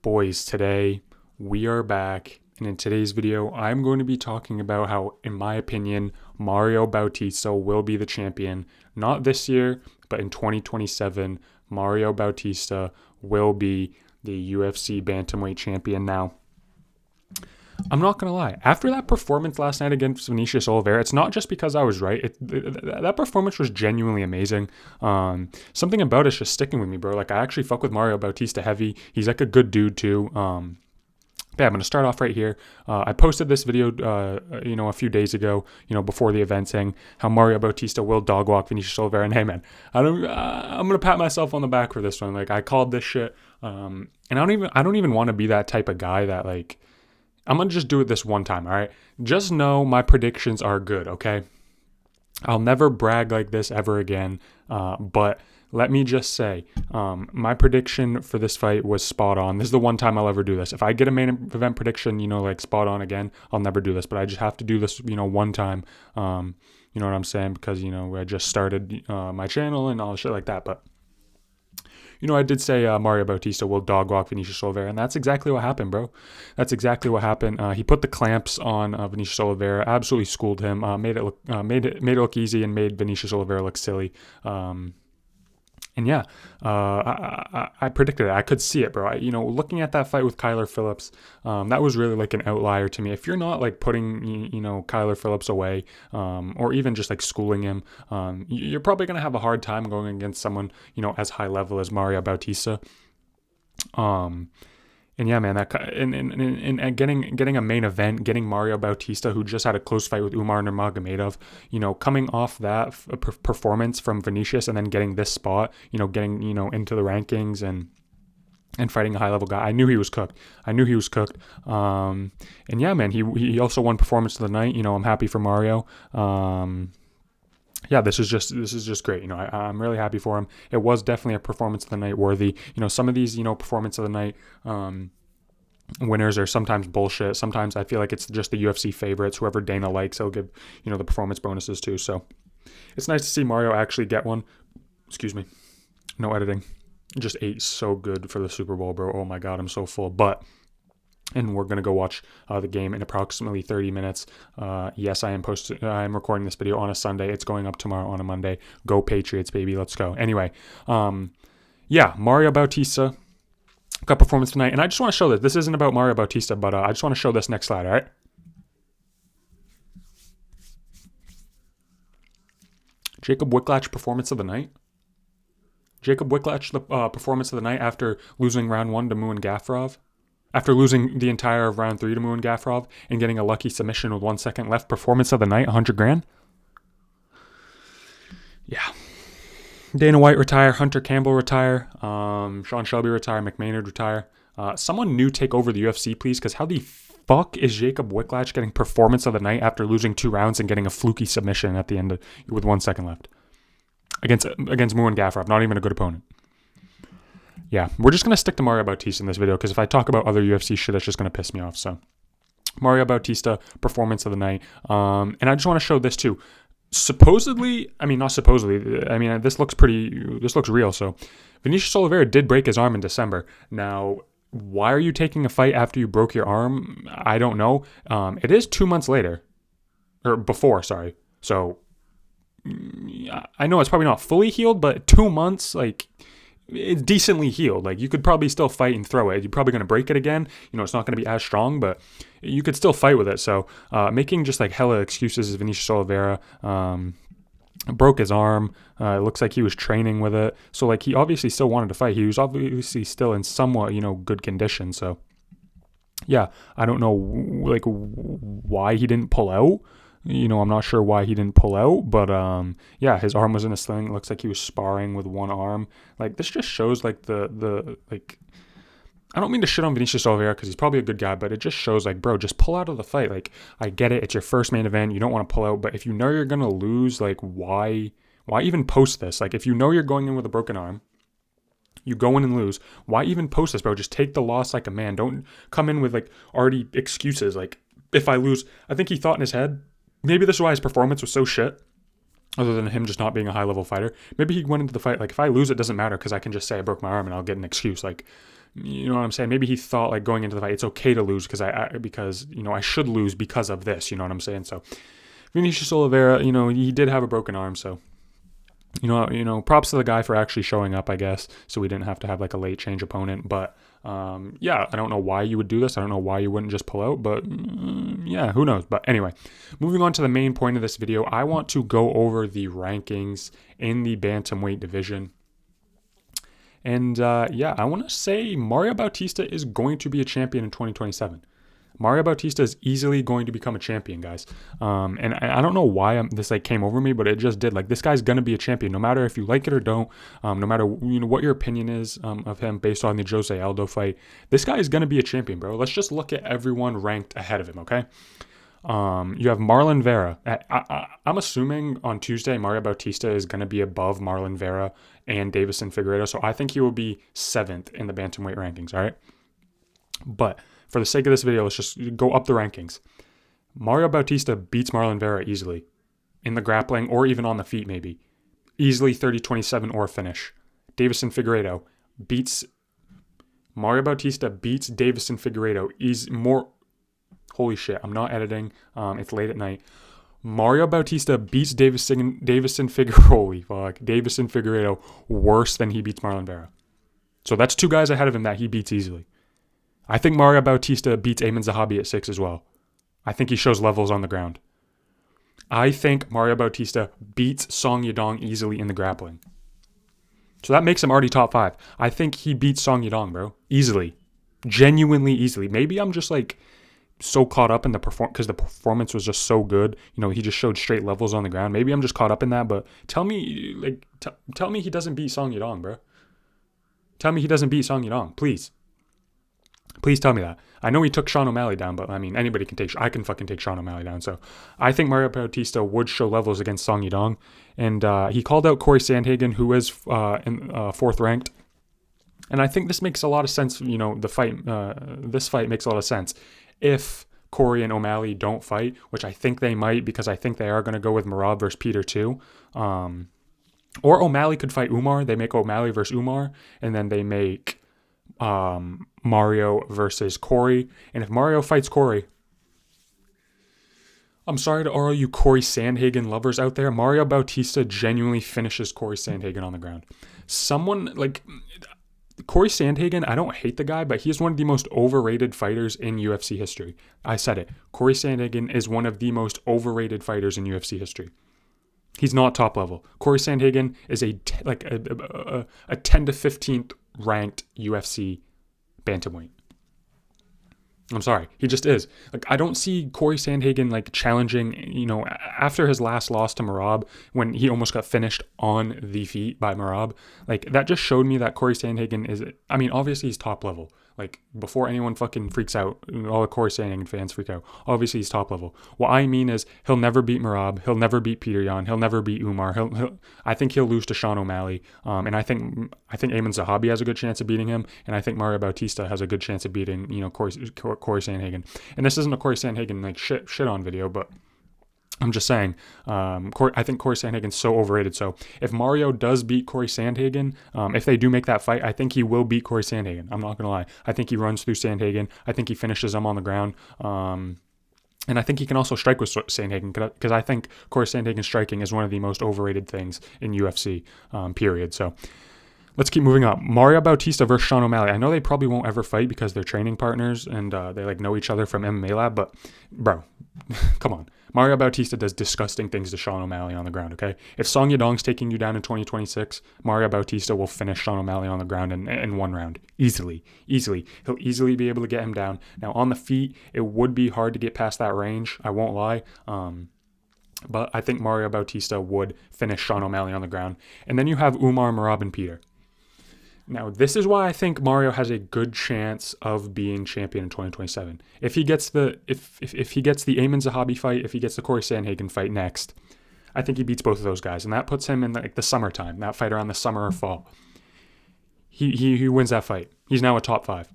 Boys, today we are back, and in today's video, I'm going to be talking about how, in my opinion, Mario Bautista will be the champion, not this year, but in 2027, Mario Bautista will be the UFC Bantamweight champion. Now, I'm not going to lie. After that performance last night against Vinicius Oliveira, it's not just because I was right. That performance was genuinely amazing. Something about it's just sticking with me, bro. Like, I actually fuck with Mario Bautista heavy. He's like a good dude, too. Yeah, I'm going to start off right here. I posted this video, a few days ago, before the event, saying how Mario Bautista will dog walk Vinicius Oliveira. And hey, man, I'm going to pat myself on the back for this one. Like, I called this shit. And I don't even want to be that type of guy that, like, I'm going to just do it this one time, all right? Just know my predictions are good, okay? I'll never brag like this ever again, but let me just say, my prediction for this fight was spot on. This is the one time I'll ever do this. If I get a main event prediction, like spot on again, I'll never do this, but I just have to do this, one time. You know what I'm saying? Because, I just started my channel and all shit like that, but I did say Mario Bautista will dog walk Vinicius Oliveira, and that's exactly what happened, bro. That's exactly what happened. He put the clamps on Vinicius Oliveira, absolutely schooled him, made it look easy, and made Vinicius Oliveira look silly. And yeah, I predicted it. I could see it, bro. Looking at that fight with Kyler Phillips, that was really like an outlier to me. If you're not like putting, Kyler Phillips away, or even just like schooling him, you're probably going to have a hard time going against someone, as high level as Mario Bautista. And yeah, man, and getting a main event, getting Mario Bautista, who just had a close fight with Umar Nurmagomedov, coming off that performance from Vinicius, and then getting this spot, getting into the rankings and fighting a high level guy. I knew he was cooked. And yeah, man, he also won performance of the night. I'm happy for Mario. Yeah, this is just great. I'm really happy for him. It was definitely a performance of the night worthy. Some of these, performance of the night winners are sometimes bullshit. Sometimes I feel like it's just the UFC favorites. Whoever Dana likes, he'll give, the performance bonuses too. So it's nice to see Mario actually get one. Excuse me. No editing. Just ate so good for the Super Bowl, bro. Oh my God, I'm so full. And we're going to go watch the game in approximately 30 minutes. Yes, I am recording this video on a Sunday. It's going up tomorrow on a Monday. Go Patriots, baby. Let's go. Anyway, yeah, Mario Bautista got performance tonight. And I just want to show this. This isn't about Mario Bautista, but I just want to show this next slide, all right? Jacob Wicklacz performance of the night. Jacob Wicklacz, the performance of the night after losing round 1 to Muin Gafurov. After losing the entire of round 3 to Muin Gafurov and getting a lucky submission with 1 second left, performance of the night, 100 grand. Yeah. Dana White retire, Hunter Campbell retire, Sean Shelby retire, McMahon retire. Someone new take over the UFC, please, because how the fuck is Jacob Wicklacz getting performance of the night after losing 2 rounds and getting a fluky submission at the end with 1 second left? Against Muin Gafurov, not even a good opponent. Yeah, we're just going to stick to Mario Bautista in this video because if I talk about other UFC shit, it's just going to piss me off. So, Mario Bautista, performance of the night. And I just want to show this too. Supposedly, not supposedly, this looks real. So, Vinicius Oliveira did break his arm in December. Now, why are you taking a fight after you broke your arm? I don't know. It is 2 months later. Or before, sorry. So, I know it's probably not fully healed, but 2 months, like, it's decently healed. Like, you could probably still fight and throw it. You're probably going to break it again. It's not going to be as strong, but you could still fight with it. So, making just like hella excuses is Vinicius Oliveira. Broke his arm. It looks like he was training with it. So, like, he obviously still wanted to fight. He was obviously still in somewhat, good condition. So, yeah, I don't know, like, why he didn't pull out. I'm not sure why he didn't pull out, but yeah, his arm was in a sling. It looks like he was sparring with one arm. Like, this just shows like the I don't mean to shit on Vinicius Oliveira because he's probably a good guy, but it just shows like, bro, just pull out of the fight. Like, I get it, it's your first main event, you don't want to pull out, but if you know you're gonna lose, like, why even post this? Like, if you know you're going in with a broken arm, you go in and lose, why even post this, bro? Just take the loss like a man. Don't come in with like already excuses. Like, if I lose, I think he thought in his head, maybe this is why his performance was so shit, other than him just not being a high-level fighter. Maybe he went into the fight like, if I lose, it doesn't matter because I can just say I broke my arm and I'll get an excuse. Like, you know what I'm saying? Maybe he thought like going into the fight, it's okay to lose because I should lose because of this. You know what I'm saying? So Vinicius Oliveira, he did have a broken arm, so props to the guy for actually showing up, I guess, so we didn't have to have like a late change opponent. But yeah, I don't know why you would do this. I don't know why you wouldn't just pull out, but yeah, who knows? But anyway, moving on to the main point of this video, I want to go over the rankings in the bantamweight division. And yeah, I want to say Mario Bautista is going to be a champion in 2027. Mario Bautista is easily going to become a champion, guys. And I don't know why this like came over me, but it just did. Like, this guy's gonna be a champion, no matter if you like it or don't. No matter what your opinion is of him based on the Jose Aldo fight. This guy is gonna be a champion, bro. Let's just look at everyone ranked ahead of him, okay? You have Marlon Vera. I'm assuming on Tuesday Mario Bautista is gonna be above Marlon Vera and Davison Figueiredo, so I think he will be 7th in the bantamweight rankings. All right, but for the sake of this video, let's just go up the rankings. Mario Bautista beats Marlon Vera easily in the grappling or even on the feet, maybe. Easily 30-27 or finish. Davison Figueiredo beats Mario Bautista beats Davison Figueiredo. Holy shit, I'm not editing. It's late at night. Mario Bautista beats Davison Figueiredo worse than he beats Marlon Vera. So that's 2 guys ahead of him that he beats easily. I think Mario Bautista beats Amin Zahabi at 6 as well. I think he shows levels on the ground. I think Mario Bautista beats Song Yadong easily in the grappling. So that makes him already top 5. I think he beats Song Yadong, bro. Easily. Genuinely easily. Maybe I'm just like so caught up in the performance because the performance was just so good. He just showed straight levels on the ground. Maybe I'm just caught up in that, but tell me he doesn't beat Song Yadong, bro. Tell me he doesn't beat Song Yadong, please. Please tell me that. I know he took Sean O'Malley down, but I mean, I can fucking take Sean O'Malley down. So I think Mario Bautista would show levels against Song Yadong. And he called out Corey Sandhagen, who is in 4th ranked. And I think this makes a lot of sense. This fight makes a lot of sense. If Corey and O'Malley don't fight, which I think they might, because I think they are going to go with Merab versus Peter too. Or O'Malley could fight Umar. They make O'Malley versus Umar, and then they make Mario versus Corey. And if Mario fights Corey, I'm sorry to all you Corey Sandhagen lovers out there, Mario Bautista genuinely finishes Corey Sandhagen on the ground. Someone like Corey Sandhagen, I don't hate the guy, but he's one of the most overrated fighters in UFC history. I said it. Corey Sandhagen is one of the most overrated fighters in UFC history. He's not top level. Corey Sandhagen is a 10 to 15th ranked UFC bantamweight. I'm sorry, he just is. Like, I don't see Corey Sandhagen like challenging, after his last loss to Merab, when he almost got finished on the feet by Merab. Like, that just showed me that Corey Sandhagen is, I mean, obviously he's top level. Like, before anyone fucking freaks out, all the Corey Sandhagen fans freak out, obviously he's top level. What I mean is, he'll never beat Merab, he'll never beat Peter Yan, he'll never beat Umar, I think he'll lose to Sean O'Malley, and I think Amin Zahabi has a good chance of beating him, and I think Mario Bautista has a good chance of beating, Corey Sandhagen. And this isn't a Corey Sandhagen, like, shit on video, but I'm just saying, I think Corey Sandhagen's so overrated. So if Mario does beat Corey Sandhagen, if they do make that fight, I think he will beat Corey Sandhagen. I'm not going to lie. I think he runs through Sandhagen. I think he finishes him on the ground. And I think he can also strike with Sandhagen, because I think Corey Sandhagen striking is one of the most overrated things in UFC, period. So let's keep moving up. Mario Bautista versus Sean O'Malley. I know they probably won't ever fight because they're training partners and they like know each other from MMA Lab, but bro, come on. Mario Bautista does disgusting things to Sean O'Malley on the ground, okay? If Song Yadong's taking you down in 2026, Mario Bautista will finish Sean O'Malley on the ground in 1 round. Easily. He'll easily be able to get him down. Now, on the feet, it would be hard to get past that range. I won't lie. But I think Mario Bautista would finish Sean O'Malley on the ground. And then you have Umar, Merab, and Peter. Now, this is why I think Mario has a good chance of being champion in 2027. If he gets the if he gets the Amin Zahabi fight, if he gets the Corey Sandhagen fight next, I think he beats both of those guys, and that puts him in like the summertime, that fight around the summer or fall. He wins that fight. He's now a top 5.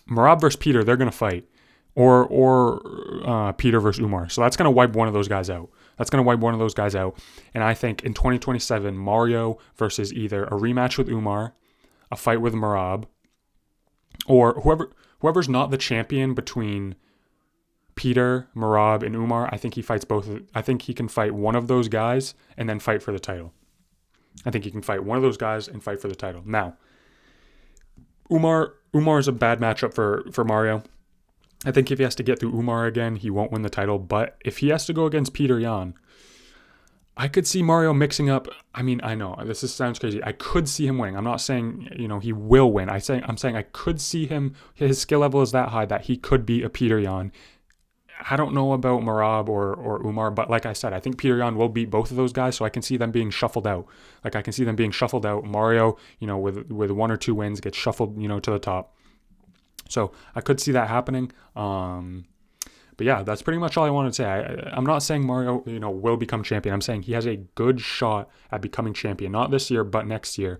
Merab versus Peter, they're gonna fight, or Peter versus Umar. So that's gonna wipe one of those guys out. And I think in 2027, Mario versus either a rematch with Umar, a fight with Merab, or whoever's not the champion between Peter, Merab, and Umar. I think he fights both. I think he can fight one of those guys and then fight for the title. I think he can fight one of those guys and fight for the title. Now, Umar is a bad matchup for Mario. I think if he has to get through Umar again, he won't win the title. But if he has to go against Peter Yan, I could see Mario mixing up. I mean, I know sounds crazy. I could see him winning. I'm not saying, he will win. I'm saying I could see him. His skill level is that high that he could be a Peter Yan. I don't know about Merab or Umar, but like I said, I think Peter Yan will beat both of those guys, so I can see them being shuffled out. Like I can see them being shuffled out. Mario, with 1 or 2 wins, gets shuffled, to the top. So I could see that happening. But yeah, that's pretty much all I wanted to say. I'm not saying Mario, will become champion. I'm saying he has a good shot at becoming champion. Not this year, but next year,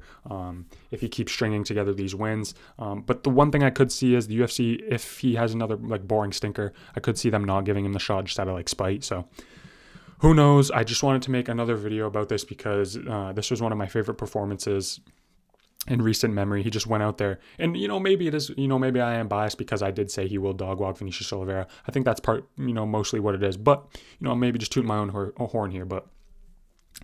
if he keeps stringing together these wins. But the one thing I could see is the UFC, if he has another boring stinker, I could see them not giving him the shot just out of spite. So who knows? I just wanted to make another video about this because this was one of my favorite performances in recent memory. He just went out there, and maybe it is, maybe I am biased because I did say he will dog walk Vinicius Oliveira. I think that's mostly what it is, but maybe just tooting my own horn here, but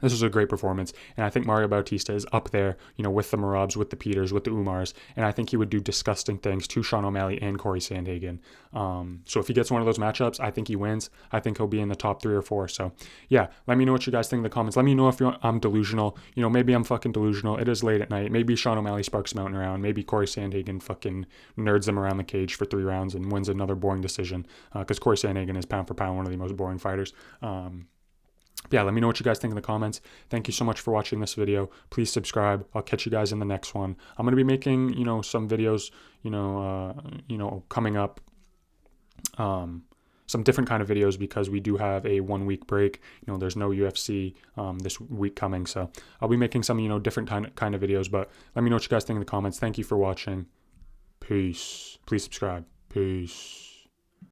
this was a great performance, and I think Mario Bautista is up there, with the Merabs, with the Peters, with the Umars, and I think he would do disgusting things to Sean O'Malley and Corey Sandhagen. So if he gets one of those matchups, I think he wins. I think he'll be in the top 3 or 4. So yeah, let me know what you guys think in the comments. Let me know if I'm delusional. Maybe I'm fucking delusional. It is late at night. Maybe Sean O'Malley sparks mountain around. Maybe Corey Sandhagen fucking nerds them around the cage for 3 rounds and wins another boring decision. Because Corey Sandhagen is pound for pound one of the most boring fighters. Yeah, let me know what you guys think in the comments. Thank you so much for watching this video. Please subscribe. I'll catch you guys in the next one. I'm going to be making, some videos, coming up, some different kind of videos because we do have a 1-week break. There's no UFC this week coming. So I'll be making some, different kind of videos, but let me know what you guys think in the comments. Thank you for watching. Peace. Please subscribe. Peace.